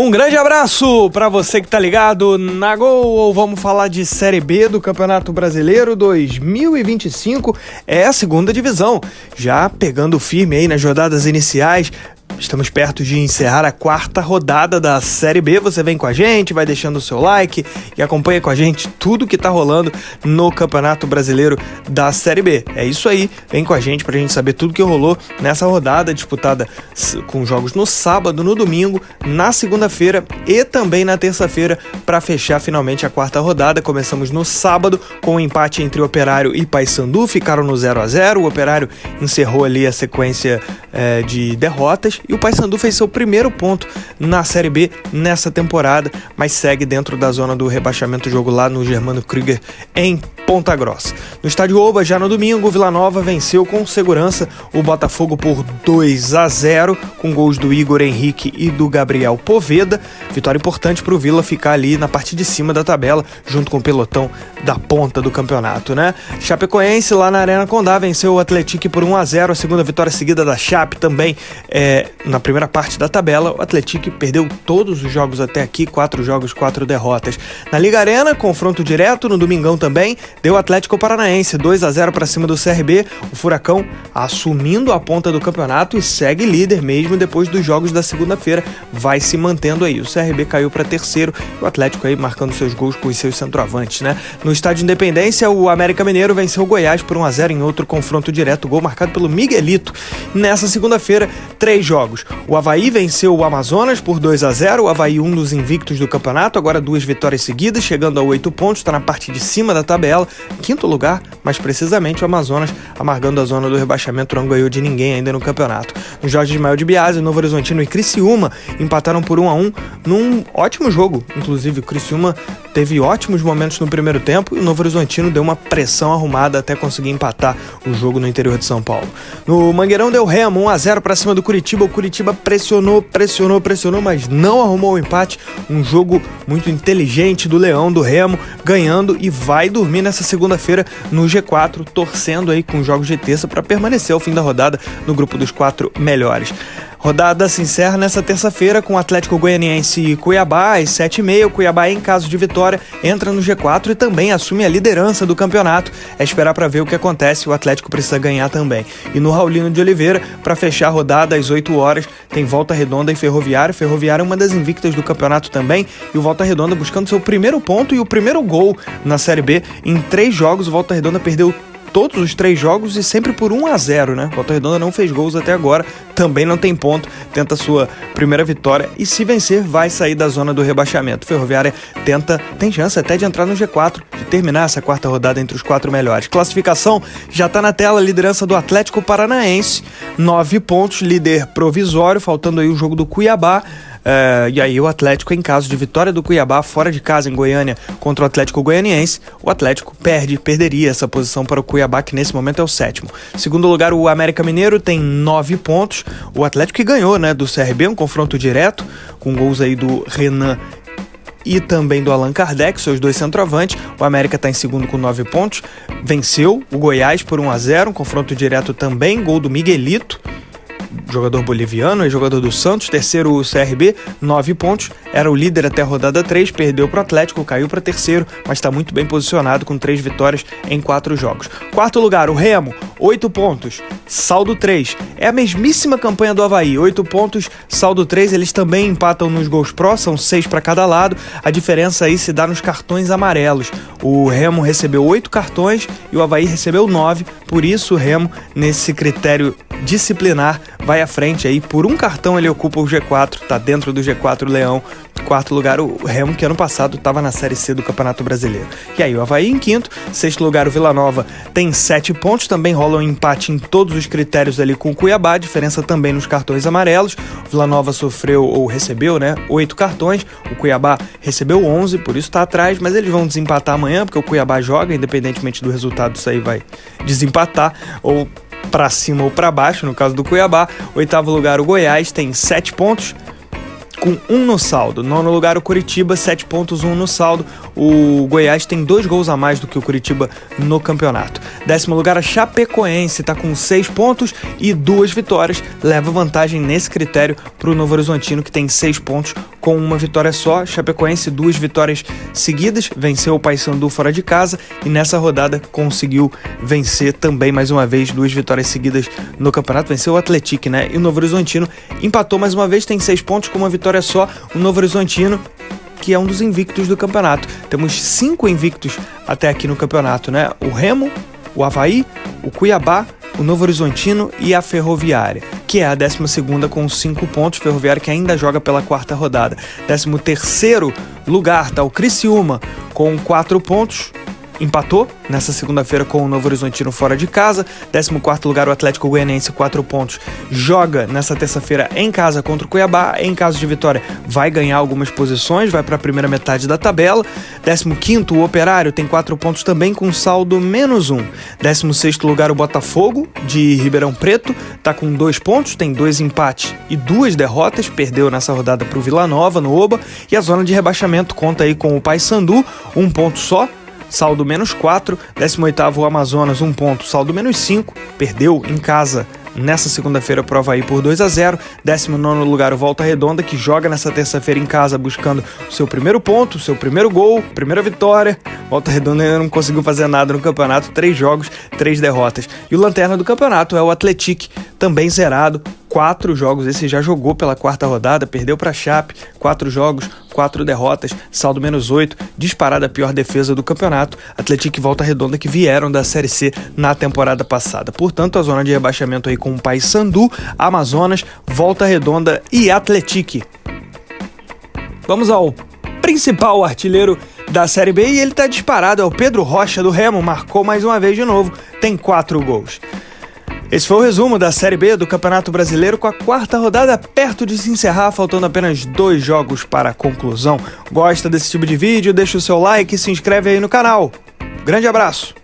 Um grande abraço para você que tá ligado na Gol. Vamos falar de Série B do Campeonato Brasileiro 2025. É a segunda divisão, já pegando firme aí nas rodadas iniciais. Estamos perto de encerrar a quarta rodada da Série B. Você vem com a gente, vai deixando o seu like e acompanha com a gente tudo que tá rolando no Campeonato Brasileiro da Série B. É isso aí, vem com a gente pra gente saber tudo que rolou nessa rodada disputada com jogos no sábado, no domingo, na segunda-feira e também na terça-feira para fechar finalmente a quarta rodada. Começamos no sábado com o empate entre Operário e Paysandu, ficaram no 0-0. O Operário encerrou ali a sequência de derrotas e o Paysandu fez seu primeiro ponto na Série B nessa temporada, mas segue dentro da zona do rebaixamento. Jogo lá no Germano Krüger em Ponta Grossa. No Estádio Oba, já no domingo, o Vila Nova venceu com segurança o Botafogo por 2-0, com gols do Igor Henrique e do Gabriel Poveda. Vitória importante para o Vila ficar ali na parte de cima da tabela, junto com o pelotão da ponta do campeonato, né? Chapecoense, lá na Arena Condá, venceu o Atlético por 1-0, a segunda vitória seguida da Chape também na primeira parte da tabela. O Atlético perdeu todos os jogos até aqui, 4 jogos, 4 derrotas. Na Liga Arena, confronto direto no domingão também, deu Atlético Paranaense 2-0 para cima do CRB. O Furacão assumindo a ponta do campeonato e segue líder mesmo depois dos jogos da segunda-feira, vai se mantendo aí. O CRB caiu para terceiro e o Atlético aí marcando seus gols com os seus centroavantes, né? No Estádio Independência, o América Mineiro venceu o Goiás por 1-0 em outro confronto direto, gol marcado pelo Miguelito. Nessa segunda-feira, 3 jogos. O Avaí venceu o Amazonas por 2-0, o Avaí um dos invictos do campeonato, agora 2 vitórias seguidas, chegando a 8 pontos, está na parte de cima da tabela, quinto lugar, mais precisamente o Amazonas, amargando a zona do rebaixamento, não ganhou de ninguém ainda no campeonato. No Jorge Ismael de Biasi, o Novo Horizontino e Criciúma empataram por 1-1 num ótimo jogo. Inclusive o Criciúma teve ótimos momentos no primeiro tempo e o Novo Horizontino deu uma pressão arrumada até conseguir empatar o jogo no interior de São Paulo. No Mangueirão deu Remo 1-0 para cima do Curitiba. O Curitiba pressionou, mas não arrumou o empate. Um jogo muito inteligente do Leão, do Remo, ganhando e vai dormir nessa segunda-feira no G4, torcendo aí com jogos de terça para permanecer ao fim da rodada no grupo dos 4 melhores. Rodada se encerra nessa terça-feira com o Atlético Goianiense e Cuiabá às 7h30. O Cuiabá, em caso de vitória, entra no G4 e também assume a liderança do campeonato. É esperar para ver o que acontece. O Atlético precisa ganhar também. E no Raulino de Oliveira, para fechar a rodada às 8 horas, tem Volta Redonda e Ferroviário. Ferroviário é uma das invictas do campeonato também. E o Volta Redonda buscando seu primeiro ponto e o primeiro gol na Série B. Em 3 jogos, o Volta Redonda perdeu todos os 3 jogos e sempre por 1-0, né? Volta Redonda não fez gols até agora, também não tem ponto, tenta sua primeira vitória e se vencer vai sair da zona do rebaixamento. Ferroviária tem chance até de entrar no G4, de terminar essa quarta rodada entre os 4 melhores. Classificação já tá na tela, liderança do Atlético Paranaense, 9 pontos, líder provisório, faltando aí o jogo do Cuiabá. E aí o Atlético, em caso de vitória do Cuiabá fora de casa em Goiânia contra o Atlético Goianiense, o Atlético perderia essa posição para o Cuiabá, que nesse momento é o 7º. Segundo lugar, o América Mineiro tem 9 pontos. O Atlético que ganhou, né, do CRB, um confronto direto, com gols aí do Renan e também do Allan Kardec, seus 2 centroavantes. O América está em segundo com 9 pontos. Venceu o Goiás por 1-0, um confronto direto também, gol do Miguelito, jogador boliviano e jogador do Santos. Terceiro, o CRB, 9 pontos, era o líder até a rodada 3, perdeu para o Atlético, caiu para terceiro, mas está muito bem posicionado com 3 vitórias em 4 jogos. Quarto lugar, o Remo, 8 pontos, saldo 3, é a mesmíssima campanha do Avaí, 8 pontos, saldo 3, eles também empatam nos gols pró, são 6 para cada lado, a diferença aí se dá nos cartões amarelos. O Remo recebeu 8 cartões e o Avaí recebeu 9, por isso o Remo, nesse critério disciplinar, vai à frente aí, por um cartão ele ocupa o G4, tá dentro do G4 o Leão. Quarto lugar o Remo, que ano passado estava na Série C do Campeonato Brasileiro. E aí o Avaí em quinto. Sexto lugar o Vila Nova tem 7 pontos, também rola um empate em todos os critérios ali com o Cuiabá, diferença também nos cartões amarelos. O Vila Nova sofreu ou recebeu, né, 8 cartões, o Cuiabá recebeu 11, por isso está atrás, mas eles vão desempatar amanhã, porque o Cuiabá joga, independentemente do resultado, isso aí vai desempatar, ou para cima ou para baixo, no caso do Cuiabá. Oitavo lugar o Goiás tem 7 pontos, com 1 no saldo. Nono lugar o Curitiba, 7 pontos, 1 no saldo. o Goiás tem 2 gols a mais do que o Curitiba no campeonato. 10º lugar, a Chapecoense está com 6 pontos e 2 vitórias, leva vantagem nesse critério para o Novo Horizontino, que tem 6 pontos com 1 vitória só. Chapecoense, 2 vitórias seguidas, venceu o Paysandu fora de casa e nessa rodada conseguiu vencer também mais uma vez 2 vitórias seguidas no campeonato, venceu o Atlético, né? E o Novo Horizontino empatou mais uma vez, tem 6 pontos com 1 vitória só. O Novo Horizontino, que é um dos invictos do campeonato. Temos 5 invictos até aqui no campeonato, né? O Remo, o Avaí, o Cuiabá, o Novo Horizontino e a Ferroviária, que é a 12ª com 5 pontos. Ferroviária que ainda joga pela 4ª rodada. 13º lugar tá o Criciúma com 4 pontos. Empatou nessa segunda-feira com o Novo Horizontino fora de casa. 14º lugar, o Atlético Goianiense, 4 pontos. Joga nessa terça-feira em casa contra o Cuiabá. Em caso de vitória, vai ganhar algumas posições, vai para a primeira metade da tabela. 15º, o Operário, tem 4 pontos também com saldo -1. 16º lugar, o Botafogo, de Ribeirão Preto, tá com 2 pontos, tem 2 empates e 2 derrotas. Perdeu nessa rodada para o Vila Nova, no Oba. E a zona de rebaixamento conta aí com o Paysandu, 1 ponto só, saldo -4, 18º o Amazonas, 1 ponto, saldo -5, perdeu em casa nessa segunda-feira pro Avaí por 2-0, 19º lugar o Volta Redonda, que joga nessa terça-feira em casa buscando o seu primeiro ponto, seu primeiro gol, primeira vitória. Volta Redonda ainda não conseguiu fazer nada no campeonato, 3 jogos, 3 derrotas. E o lanterna do campeonato é o Atlético, também zerado, 4 jogos, esse já jogou pela 4ª rodada, perdeu para a Chape, 4 jogos, 4 derrotas, saldo -8, disparada a pior defesa do campeonato. Atlético e Volta Redonda que vieram da Série C na temporada passada. Portanto, a zona de rebaixamento aí com o Paysandu, Amazonas, Volta Redonda e Atlético. Vamos ao principal artilheiro da Série B e ele tá disparado, é o Pedro Rocha do Remo, marcou mais uma vez de novo, tem 4 gols. Esse foi o resumo da Série B do Campeonato Brasileiro, com a 4ª rodada perto de se encerrar, faltando apenas 2 jogos para a conclusão. Gosta desse tipo de vídeo? Deixa o seu like e se inscreve aí no canal. Grande abraço!